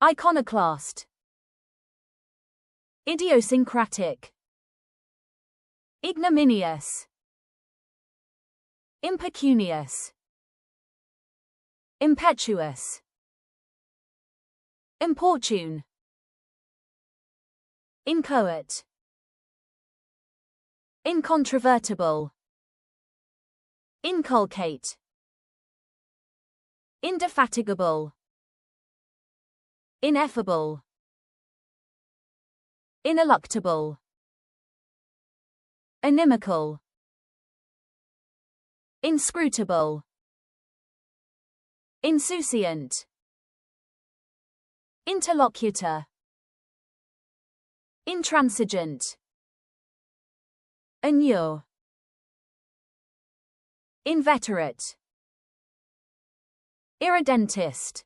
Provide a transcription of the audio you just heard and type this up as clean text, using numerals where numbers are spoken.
Iconoclast. Idiosyncratic. Ignominious. Impecunious. Impetuous. Importune. Inchoate. Incontrovertible. Inculcate. Indefatigable. Ineffable. Ineluctable. Inimical. Inscrutable. Insouciant. Interlocutor. Intransigent. Inure. Inveterate. Irredentist.